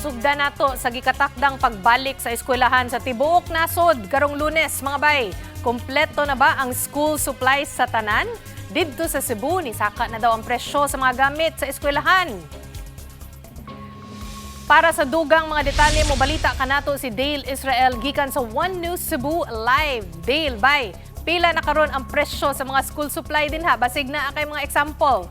Sugda nato sa gikatakdang pagbalik sa eskwelahan sa tibuok nasod karong Lunes, mga bay. Kompleto na ba ang school supplies sa tanan? Didto sa Cebu, ni saka na daw ang presyo sa mga gamit sa eskwelahan. Para sa dugang mga detalye mo, balita kanato si Dale Israel gikan sa One News Cebu Live. Dale, bay, pila na karon ang presyo sa mga school supply din ha? Basig na kay mga example.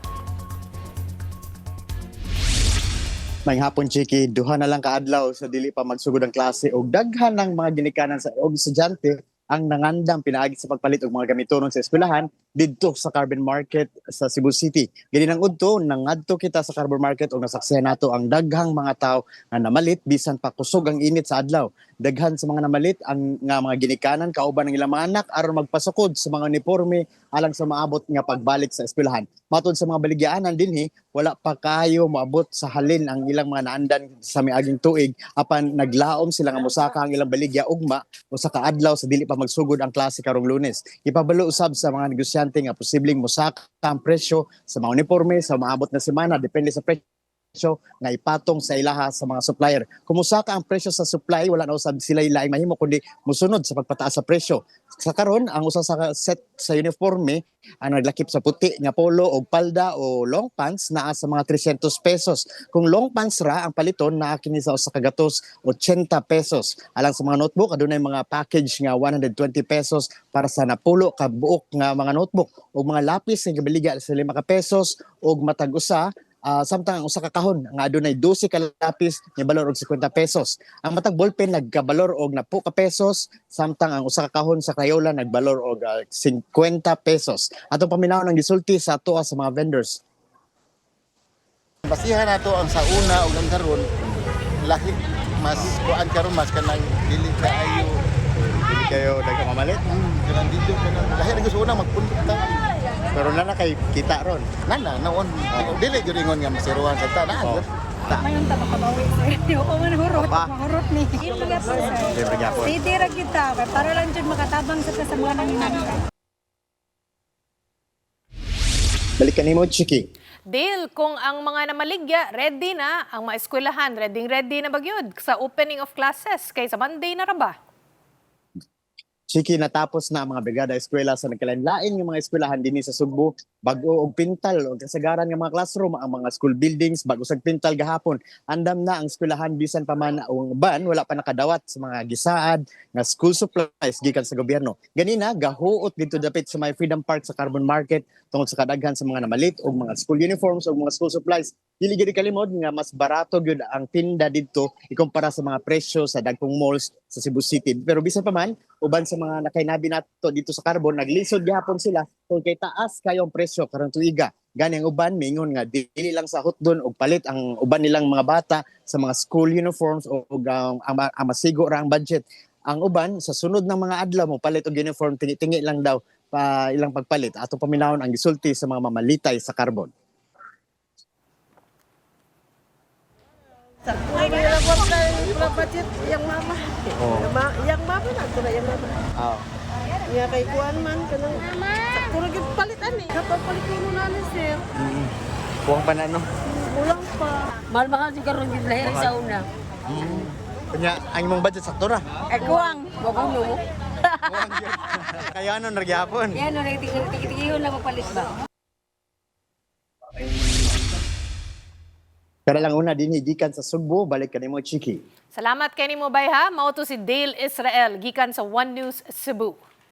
May hapon, Chiki, duha na lang kaadlaw sa dili pa magsugod ang klase o daghan ng mga ginikanan sa og estudyante ang nangandam pinaagi sa pagpalit og mga gamitonon sa eskwelahan didto sa Carbon Market sa Cebu City. Gani nang udto nangadto kita sa Carbon Market og nasaksihan nato ang daghang mga tawo nga namalit bisan pa kusog ang init sa adlaw. Daghan sa mga namalit ang nga mga ginikanan kauban ng ilang mga anak aron magpasukod sa mga uniforme alang sa maabot nga pagbalik sa eskwelahan. Matod sa mga baligyaanan dinhi, wala pa kayo maabot sa halin ang ilang mga naandan sa miaging tuig apan naglaom sila nga mosaka ang ilang baligya ugma o sa kaadlaw sa dili pa magsugod ang klase karong Lunes. Ipabalo usab sa mga negosyante nga posibleng mosaka ang presyo sa mga uniforme sa maabot na semana depende sa presyo nga ipatong sa ilaha sa mga supplier. Kumusta ka ang presyo sa supply, wala na usab sila ilaing mahimo kundi musunod sa pagpataas sa presyo. Sa karon ang usa sa set sa uniforme ang naglakip sa puti nga polo o palda o long pants naa sa mga 300 pesos. Kung long pants ra ang paliton naa kini sa usa ka gatos 80 pesos. Alang sa mga notebook adunay mga package nga 120 pesos para sa napulo ka buok nga mga notebook o mga lapis nga gibaligya sa 5 ka pesos ug matag usa samtang ang usa ka kahon nga adunay 12 ka lapis nga balor og 50 pesos. Ang matag ballpen nagkabalor og 10 ka pesos samtang ang usa ka kahon sa Crayola nagbalor og 50 pesos. Atong paminawon ang gisulti sa atoa sa mga vendors. Basihan nato ang sa una ug ang karon lahi mas kuan karon mas kanang dili kaayo Dili kayo daghang mamalit. kanang dito kanang lahi na gusto una magpundot ta. Pero na kay kita ron. Nana naon dili gyud ingon nga masiruan sa ta na. Oh. Ta. Mayon ta makabawi sir. O man hurot, Opa. mahurot ni. Libre gyapon sir. Libre gyapon. Sige ra kita kay para lang jud makatabang sa mga nanginangka. Balikan nimo, Chiki. Dale, kung ang mga namaligya, ready na, ang mga eskwelahan, ready na bagyod sa opening of classes kaysa Monday na ra ba? Chiki, natapos na ang mga brigada eskwela sa nagkalain-lain ng mga eskwelahan dinhi sa Sugbo, bag-o og pintal o kasagaran ng mga classroom, ang mga school buildings bago sa pintal gahapon. Andam na ang eskwelahan bisan pa man ang ban wala pa nakadawat sa mga gisaad nga school supplies gikan sa gobyerno. Ganina gahuot dito dapit sa may Freedom Park sa Carbon Market tungod sa kadaghan sa mga namalit og mga school uniforms o mga school supplies. Dili gyud kalimod nga mas barato gyud ang tinda didto ikumpara sa mga presyo sa dagkong malls sa Cebu City. Pero bisan pa man uban sa mga nakainabi nato dito sa Carbon naglisod gihapon sila kung kay taas kayo ang presyo karong tuiga. Gani ang uban mingon nga dili lang sa hotdon og palit ang uban nilang mga bata sa mga school uniforms o ang masigo ra ang budget. Ang uban sa sunod ng mga adlaw mo palit og uniform tingi-tingi lang daw pa ilang pagpalit. Ato paminawon ang gisulti sa mga mamalitay sa Carbon. Ay, nilagwag na yung budget, yung mama. Oh. Yang mama na, ito na yung mama. Nga kay Kuan man, kanang sakuro yung palitan eh. Kapag palitin mo na ni sir, Kuwang pa na no. kulang pa. Mahal-mahal si karon gid lahir sa una. Kanya ang imong budget sakto ra. Ay kuwang, mabuno mo. Kaya ano nagyapon. Yan no nagtigil lang mapalis ba. Pero lang una din gikan sa Sugbo balik kanimo, Chiki. Salamat kay nimo bay ha. Mao to si Dale Israel gikan sa One News Cebu.